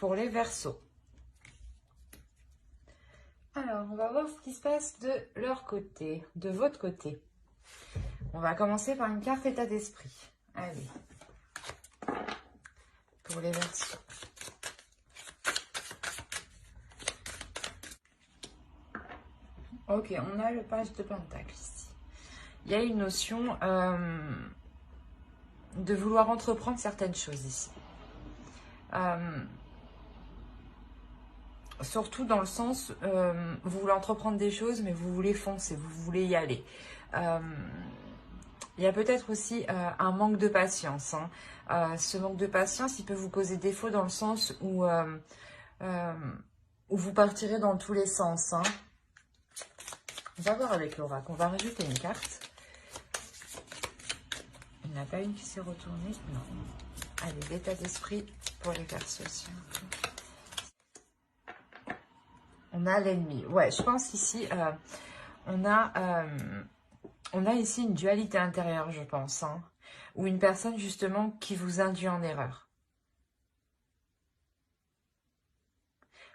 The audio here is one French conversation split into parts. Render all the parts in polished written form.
pour les Verseaux. Alors, on va voir ce qui se passe de leur côté, de votre côté. On va commencer par une carte état d'esprit. Allez. Pour les Verseaux. Ok, on a le page de Pentacle ici. Il y a une notion de vouloir entreprendre certaines choses ici. Surtout dans le sens, vous voulez entreprendre des choses, mais vous voulez foncer, vous voulez y aller. Il y a peut-être aussi un manque de patience. Ce manque de patience, il peut vous causer défaut dans le sens où vous partirez dans tous les sens. On va voir avec l'oracle. On va rajouter une carte. Il n'y en a pas une qui s'est retournée. Non. Allez, l'état d'esprit pour les Verseaux. On a l'ennemi. Ouais, je pense qu'ici, on a ici une dualité intérieure, je pense. Ou une personne, justement, qui vous induit en erreur.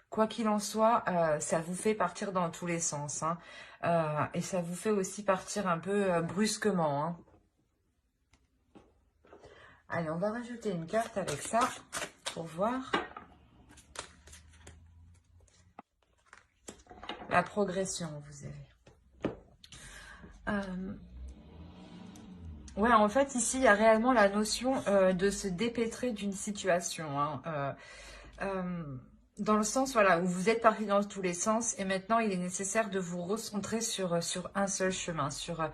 Quoi qu'il en soit, ça vous fait partir dans tous les sens. Et ça vous fait aussi partir un peu brusquement. Allez, on va rajouter une carte avec ça pour voir. La progression, vous avez. Ouais, en fait, ici, il y a réellement la notion de se dépêtrer d'une situation. Dans le sens, voilà, où vous êtes parti dans tous les sens et maintenant, il est nécessaire de vous recentrer sur un seul chemin, sur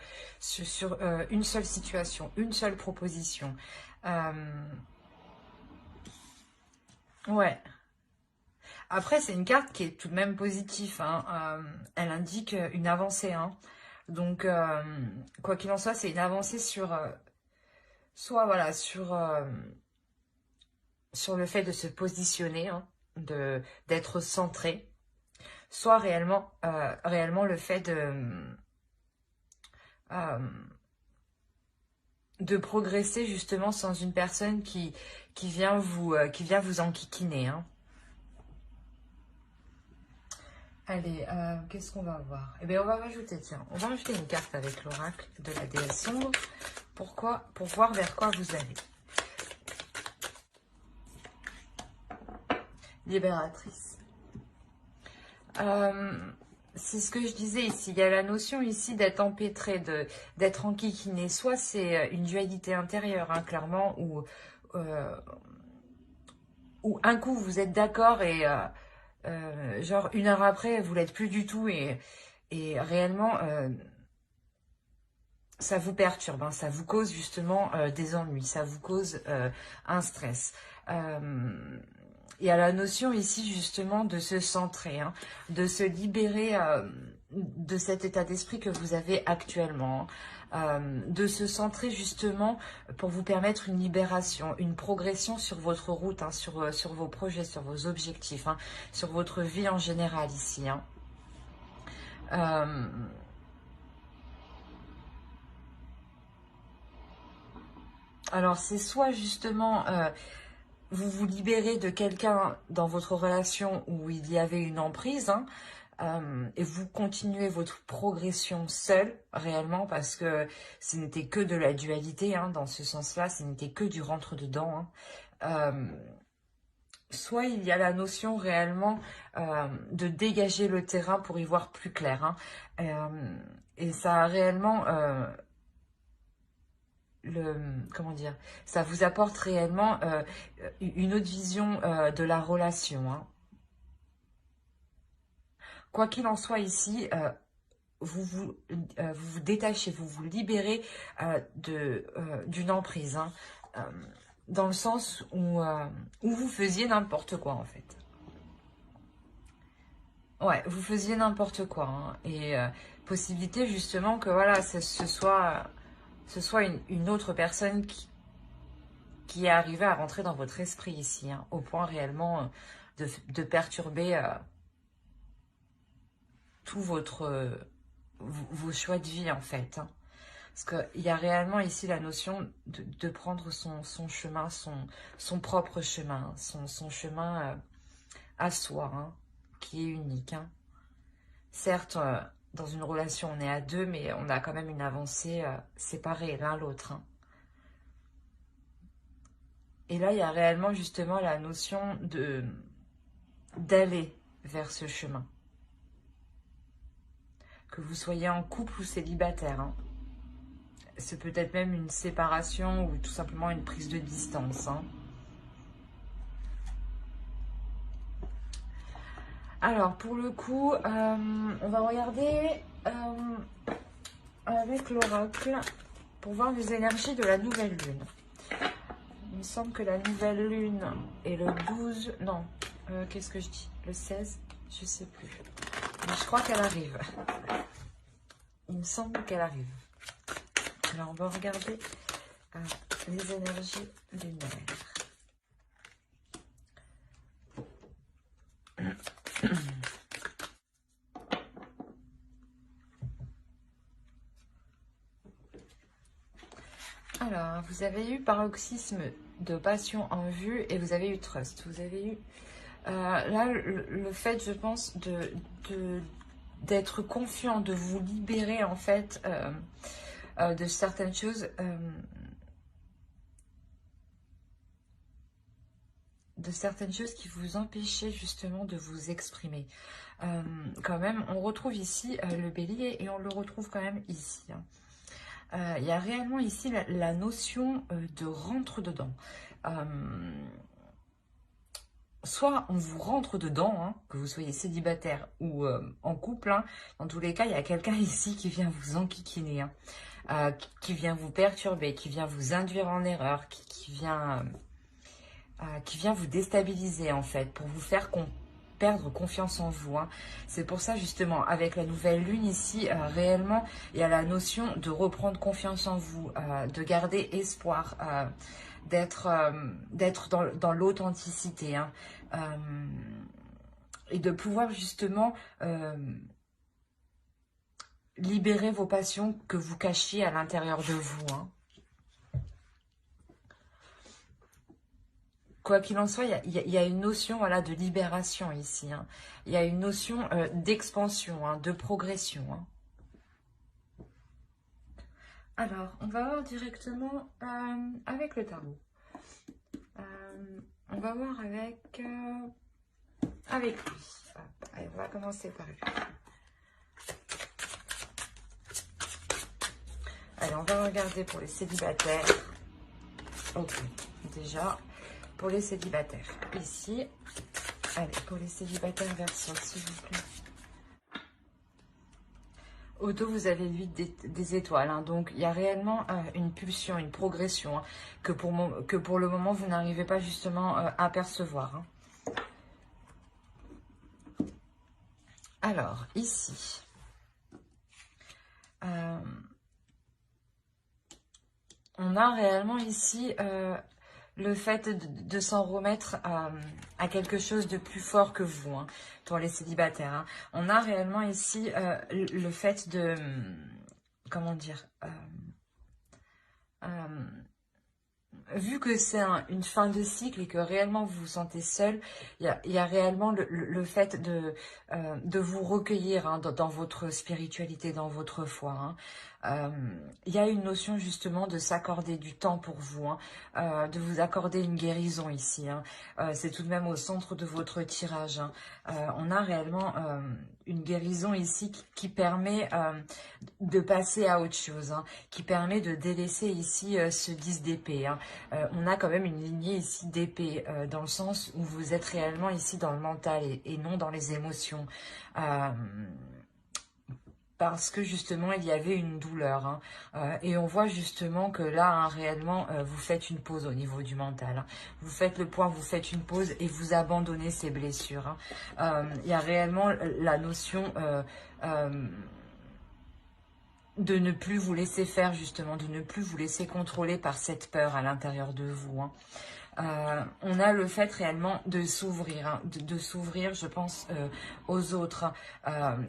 une seule situation, une seule proposition. Ouais. Après, c'est une carte qui est tout de même positive. Elle indique une avancée. Donc, quoi qu'il en soit, c'est une avancée sur... soit, voilà, sur le fait de se positionner, d'être centré. Soit réellement le fait de progresser justement sans une personne qui vient vous enquiquiner. Allez, qu'est-ce qu'on va voir? Eh bien, on va rajouter, tiens, on va rajouter une carte avec l'oracle de la déesse sombre. Pourquoi? Pour voir vers quoi vous allez. Libératrice. C'est ce que je disais ici. Il y a la notion ici d'être empêtré, d'être enquiquiné. Soit c'est une dualité intérieure, clairement, où un coup vous êtes d'accord et genre une heure après vous l'êtes plus du tout et réellement ça vous perturbe, ça vous cause justement des ennuis, ça vous cause un stress. Il y a la notion ici justement de se centrer, de se libérer de cet état d'esprit que vous avez actuellement, de se centrer justement pour vous permettre une libération, une progression sur votre route, sur vos projets, sur vos objectifs, sur votre vie en général ici. Alors c'est soit justement... vous vous libérez de quelqu'un dans votre relation où il y avait une emprise, et vous continuez votre progression seul, réellement, parce que ce n'était que de la dualité, dans ce sens-là, ce n'était que du rentre-dedans. Soit il y a la notion réellement de dégager le terrain pour y voir plus clair. Et ça a réellement... comment dire, ça vous apporte réellement une autre vision de la relation. Quoi qu'il en soit ici, vous vous détachez, vous vous libérez d'une emprise, dans le sens où vous faisiez n'importe quoi en fait. Ouais, vous faisiez n'importe quoi. Et possibilité justement que voilà, ce soit une autre personne qui est arrivée à rentrer dans votre esprit ici, au point réellement de perturber tout vos choix de vie en fait. Parce qu'il y a réellement ici la notion de prendre son chemin, son propre chemin, son chemin à soi, hein, qui est unique. Hein. Certes, dans une relation, on est à deux, mais on a quand même une avancée séparée l'un l'autre. Hein. Et là, il y a réellement justement la notion d'aller vers ce chemin. Que vous soyez en couple ou célibataire. Hein. C'est peut-être même une séparation ou tout simplement une prise de distance. Hein. Alors, pour le coup, on va regarder avec l'oracle pour voir les énergies de la nouvelle lune. Il me semble que la nouvelle lune est le 12... Non, qu'est-ce que je dis? Le 16? Je sais plus. Mais je crois qu'elle arrive. Il me semble qu'elle arrive. Alors, on va regarder les énergies lunaires. Alors, vous avez eu paroxysme de passion en vue et vous avez eu trust. Vous avez eu là le fait, je pense, d'être confiant, de vous libérer en fait de certaines choses, qui vous empêchaient justement de vous exprimer. Quand même, on retrouve ici le bélier et on le retrouve quand même ici. Hein. Il y a réellement ici la notion de rentre-dedans. Soit on vous rentre dedans, hein, que vous soyez célibataire ou en couple. Hein, dans tous les cas, il y a quelqu'un ici qui vient vous enquiquiner, hein, qui vient vous perturber, qui vient vous induire en erreur, qui vient vous déstabiliser en fait, pour vous faire perdre confiance en vous. Hein. C'est pour ça justement, avec la nouvelle lune ici, réellement, il y a la notion de reprendre confiance en vous, de garder espoir, d'être dans l'authenticité, hein, et de pouvoir justement libérer vos passions que vous cachiez à l'intérieur de vous. Hein. Quoi qu'il en soit, il y a une notion, voilà, de libération ici. Hein. Il y a une notion d'expansion, hein, de progression. Hein. Alors, on va voir directement avec le tarot. On va voir avec lui. Hop, allez, on va commencer par lui. Allez, on va regarder pour les célibataires. Ok, déjà... Pour les célibataires, ici. Allez, pour les célibataires version, s'il vous plaît. Au dos, vous avez l'huile des étoiles. Hein, donc, il y a réellement une pulsion, une progression, hein, que pour le moment, vous n'arrivez pas justement à percevoir. Hein. Alors, ici. On a réellement ici... le fait de s'en remettre à quelque chose de plus fort que vous, hein, pour les célibataires. Hein. On a réellement ici le fait de... Comment dire vu que c'est une fin de cycle et que réellement vous vous sentez seul, il y a réellement le fait de vous recueillir, hein, dans votre spiritualité, dans votre foi. Hein. Il y a une notion justement de s'accorder du temps pour vous, hein, de vous accorder une guérison ici. Hein. C'est tout de même au centre de votre tirage. Hein. On a réellement une guérison ici qui permet de passer à autre chose, hein, qui permet de délaisser ici ce 10 d'épée. Hein. On a quand même une lignée ici d'épée, dans le sens où vous êtes réellement ici dans le mental et non dans les émotions. Parce que justement il y avait une douleur, hein, et on voit justement que là, hein, réellement vous faites une pause au niveau du mental, hein. Vous faites le point, vous faites une pause et vous abandonnez ces blessures. Hein. Il y a réellement la notion de ne plus vous laisser faire, justement, de ne plus vous laisser contrôler par cette peur à l'intérieur de vous. Hein. On a le fait réellement de s'ouvrir, hein, de s'ouvrir, je pense, aux autres,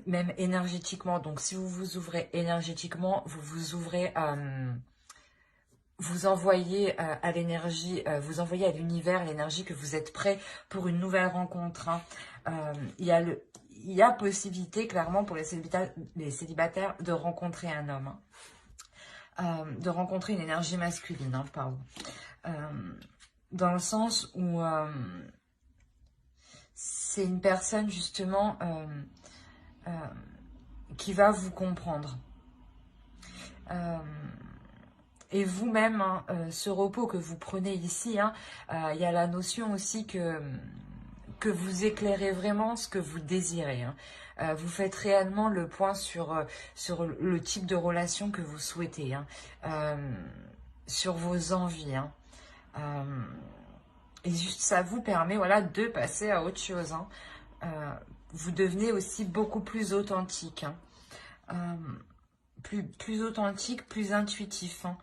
même énergétiquement. Donc, si vous vous ouvrez énergétiquement, vous vous ouvrez vous envoyez à l'énergie, vous envoyez à l'univers l'énergie que vous êtes prêt pour une nouvelle rencontre. Hein. Il y a possibilité, clairement, pour les célibataires de rencontrer un homme. Hein. De rencontrer une énergie masculine, hein, pardon. Dans le sens où c'est une personne, justement, qui va vous comprendre. Et vous-même, hein, ce repos que vous prenez ici, hein, il y a la notion aussi que vous éclairez vraiment ce que vous désirez. Hein. Vous faites réellement le point sur le type de relation que vous souhaitez, hein, sur vos envies. Hein. Et juste ça vous permet, voilà, de passer à autre chose. Hein. Vous devenez aussi beaucoup plus authentique. Hein. Plus authentique, plus intuitif. Hein.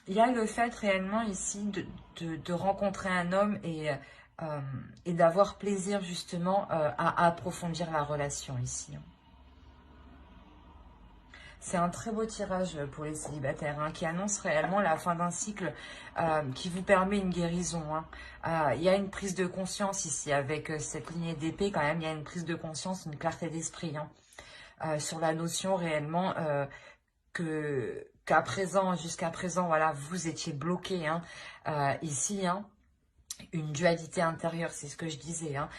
Il y a le fait réellement ici de rencontrer un homme et d'avoir plaisir justement à approfondir la relation ici. Hein. C'est un très beau tirage pour les célibataires, hein, qui annonce réellement la fin d'un cycle qui vous permet une guérison. Hein. Il y a une prise de conscience ici, avec cette lignée d'épée quand même, il y a une prise de conscience, une clarté d'esprit, hein, sur la notion réellement jusqu'à présent, voilà, vous étiez bloqué, hein, ici, hein, une dualité intérieure, c'est ce que je disais, hein,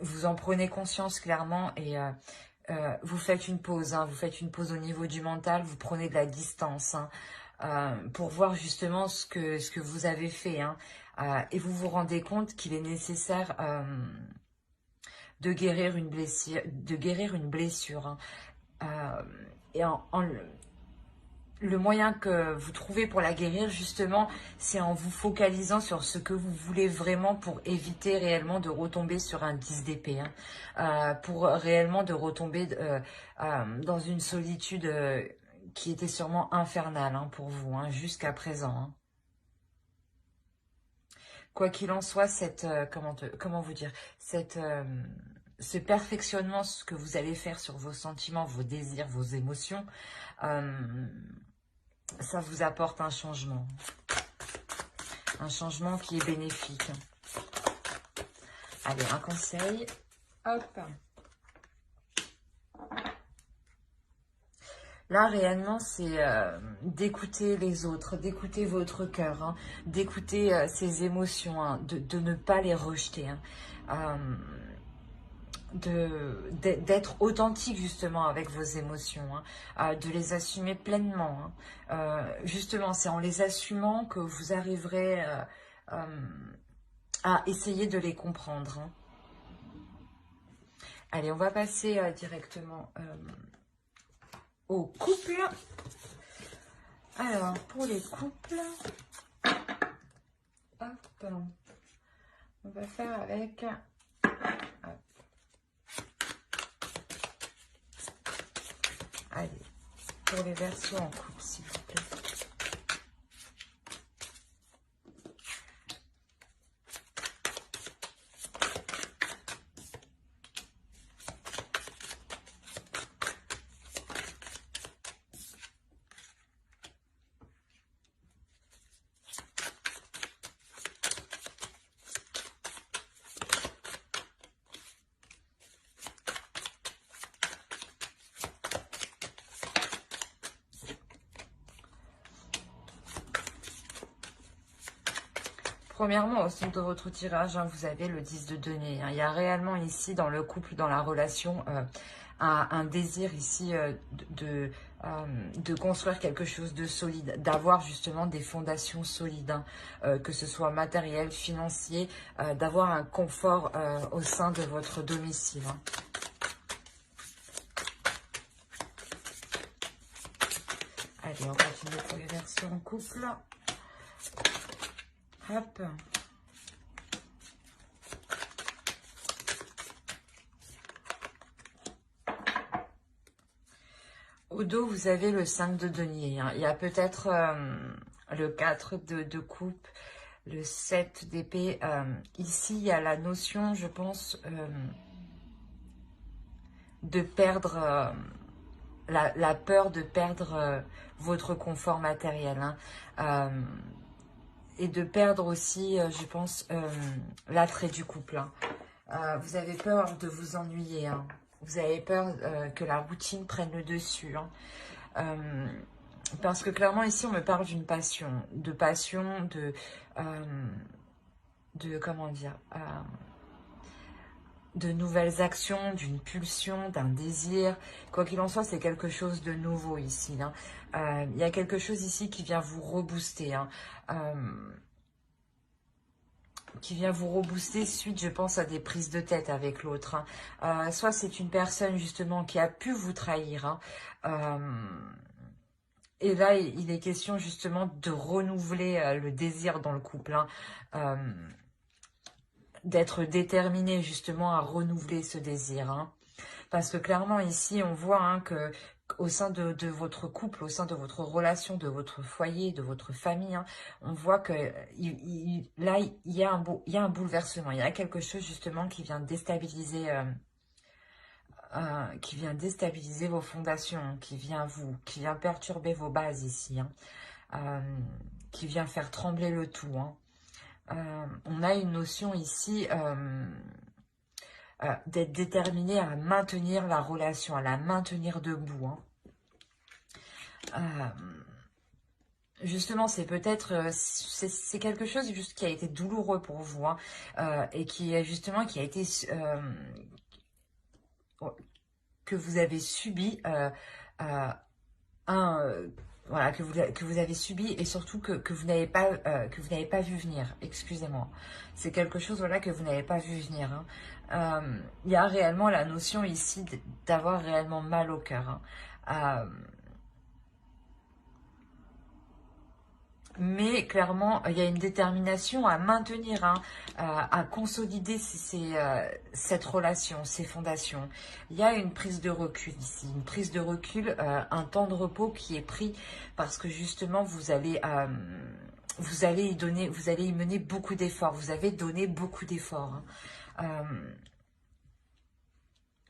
vous en prenez conscience clairement et vous faites une pause, hein, vous faites une pause au niveau du mental, vous prenez de la distance, hein, pour voir justement ce que vous avez fait, hein, et vous vous rendez compte qu'il est nécessaire de guérir une blessure, hein. Et le moyen que vous trouvez pour la guérir, justement, c'est en vous focalisant sur ce que vous voulez vraiment pour éviter réellement de retomber sur un 10 d'épée. Hein. Pour réellement de retomber dans une solitude qui était sûrement infernale, hein, pour vous, hein, jusqu'à présent. Hein. Quoi qu'il en soit, comment vous dire, ce perfectionnement, ce que vous allez faire sur vos sentiments, vos désirs, vos émotions, ça vous apporte un changement qui est bénéfique. Allez, un conseil. Hop. Là, réellement, c'est d'écouter les autres, d'écouter votre cœur, hein, d'écouter ses émotions, hein, de ne pas les rejeter. Hein. D'être authentique justement avec vos émotions, hein, de les assumer pleinement. Hein. Justement, c'est en les assumant que vous arriverez à essayer de les comprendre. Hein. Allez, on va passer directement au couple. Alors, pour les couples, hop, on va faire avec... Hop. Allez, pour les versos en couple, s'il vous plaît. Premièrement, au centre de votre tirage, hein, vous avez le 10 de denier. Hein. Il y a réellement ici, dans le couple, dans la relation, un désir ici de construire quelque chose de solide, d'avoir justement des fondations solides, hein, que ce soit matériel, financier, d'avoir un confort au sein de votre domicile. Hein. Allez, on continue pour les versions en couple. Hop. Au dos, vous avez le 5 de denier. Hein. Il y a peut-être le 4 de coupe, le 7 d'épée. Ici, il y a la notion, je pense, de perdre la peur de perdre votre confort matériel, hein, et de perdre aussi, je pense, l'attrait du couple, hein. Vous avez peur de vous ennuyer, hein. Vous avez peur que la routine prenne le dessus, hein. Parce que clairement ici on me parle d'une passion, comment dire, de nouvelles actions, d'une pulsion, d'un désir. Quoi qu'il en soit, c'est quelque chose de nouveau ici, hein. Il y a quelque chose ici qui vient vous rebooster, hein. Qui vient vous rebooster suite, je pense, à des prises de tête avec l'autre, hein. Soit c'est une personne justement qui a pu vous trahir, hein. Et là, il est question justement de renouveler le désir dans le couple, hein. D'être déterminé justement à renouveler ce désir, hein. Parce que clairement ici, on voit, hein, que au sein de votre couple, au sein de votre relation, de votre foyer, de votre famille, hein, on voit que là, il y a un bouleversement, il y a quelque chose justement qui vient déstabiliser, vos fondations, qui vient perturber vos bases ici, hein, qui vient faire trembler le tout, hein. On a une notion ici d'être déterminé à maintenir la relation, à la maintenir debout, hein. Justement, c'est peut-être, c'est quelque chose juste qui a été douloureux pour vous, hein, et qui a été, que vous avez subi, voilà, que vous avez subi, et surtout que vous n'avez pas vu venir. Excusez-moi, c'est quelque chose, voilà, que vous n'avez pas vu venir, hein. Il y a réellement la notion ici d'avoir réellement mal au cœur, hein. Mais clairement, il y a une détermination à maintenir, hein, à consolider cette relation, ces fondations. Il y a une prise de recul ici, une prise de recul, un temps de repos qui est pris parce que justement, vous allez y mener beaucoup d'efforts. Vous avez donné beaucoup d'efforts, hein.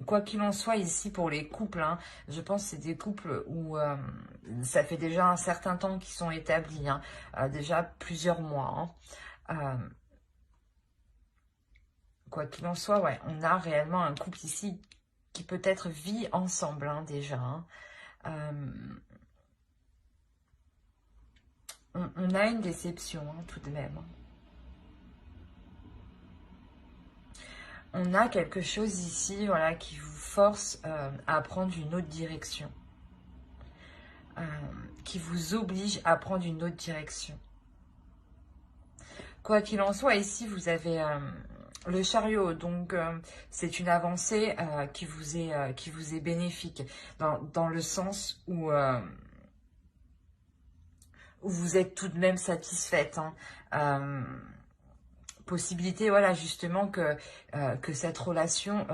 Quoi qu'il en soit ici pour les couples, hein, je pense que c'est des couples où ça fait déjà un certain temps qu'ils sont établis, hein, déjà plusieurs mois, hein. Quoi qu'il en soit, ouais, on a réellement un couple ici qui peut-être vit ensemble, hein, déjà, hein. On a une déception, hein, tout de même. On a quelque chose ici, voilà, qui vous force à prendre une autre direction. Qui vous oblige à prendre une autre direction. Quoi qu'il en soit, ici, vous avez le chariot. Donc, c'est une avancée qui vous est bénéfique. Dans le sens où vous êtes tout de même satisfaite, hein. Possibilité, voilà, justement, que cette relation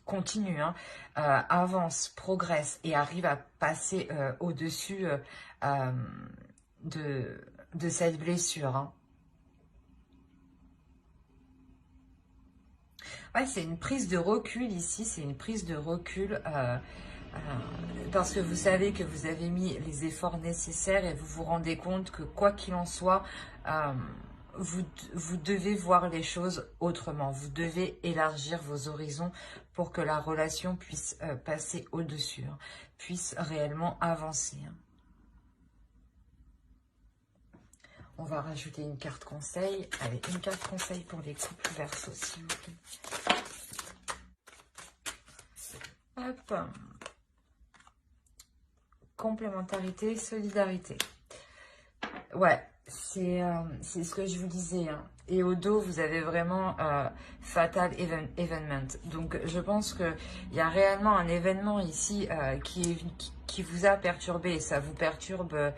continue, hein, avance, progresse et arrive à passer au-dessus de cette blessure, hein. Ouais, c'est une prise de recul ici, c'est une prise de recul parce que vous savez que vous avez mis les efforts nécessaires et vous vous rendez compte que quoi qu'il en soit, vous devez voir les choses autrement. Vous devez élargir vos horizons pour que la relation puisse passer au-dessus, hein, puisse réellement avancer, hein. On va rajouter une carte conseil. Allez, une carte conseil pour les couples Verseau, s'il vous plaît. Hop. Complémentarité, solidarité. Ouais, c'est ce que je vous disais, hein. Et au dos, vous avez vraiment Fatal Evenement. Donc, je pense qu'il y a réellement un événement ici qui vous a perturbé. Et ça vous perturbe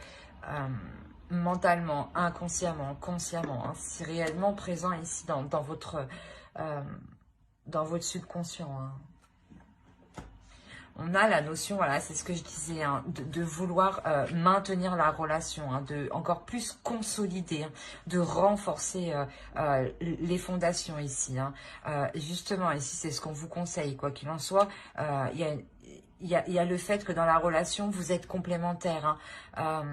mentalement, inconsciemment, consciemment, hein. C'est réellement présent ici dans votre subconscient, hein. On a la notion, voilà, c'est ce que je disais, hein, de vouloir maintenir la relation, hein, de encore plus consolider, hein, de renforcer les fondations ici, hein. Justement, ici, c'est ce qu'on vous conseille, quoi qu'il en soit. il y a le fait que dans la relation, vous êtes complémentaires, hein,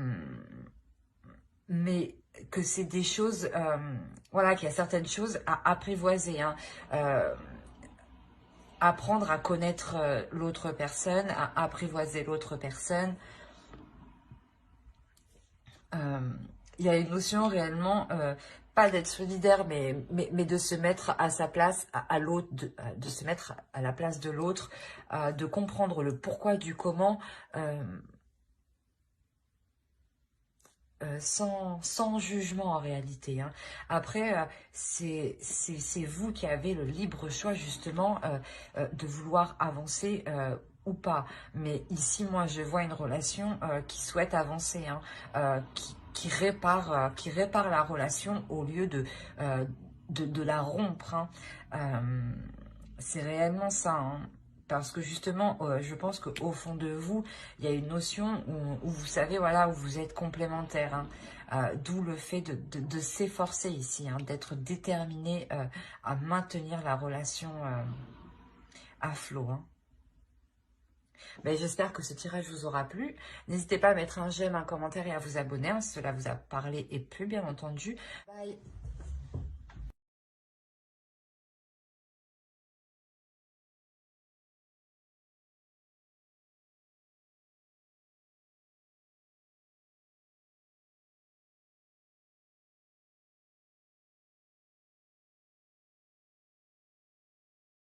mais que c'est des choses, voilà, qu'il y a certaines choses à apprivoiser, hein, apprendre à connaître l'autre personne, à apprivoiser l'autre personne. Il y a une notion réellement, pas d'être solidaire, mais de se mettre à sa place, à l'autre, de se mettre à la place de l'autre, de comprendre le pourquoi du comment, sans jugement en réalité, hein. Après, c'est vous qui avez le libre choix justement de vouloir avancer ou pas. Mais ici, moi, je vois une relation qui souhaite avancer, hein, qui répare la relation au lieu de la rompre, hein. C'est réellement ça, hein. Parce que justement, je pense qu'au fond de vous, il y a une notion où vous savez, voilà, où vous êtes complémentaires, hein. D'où le fait de s'efforcer ici, hein, d'être déterminé à maintenir la relation à flot, hein. Ben, j'espère que ce tirage vous aura plu. N'hésitez pas à mettre un j'aime, un commentaire et à vous abonner, hein, si cela vous a parlé et plu, bien entendu. Bye.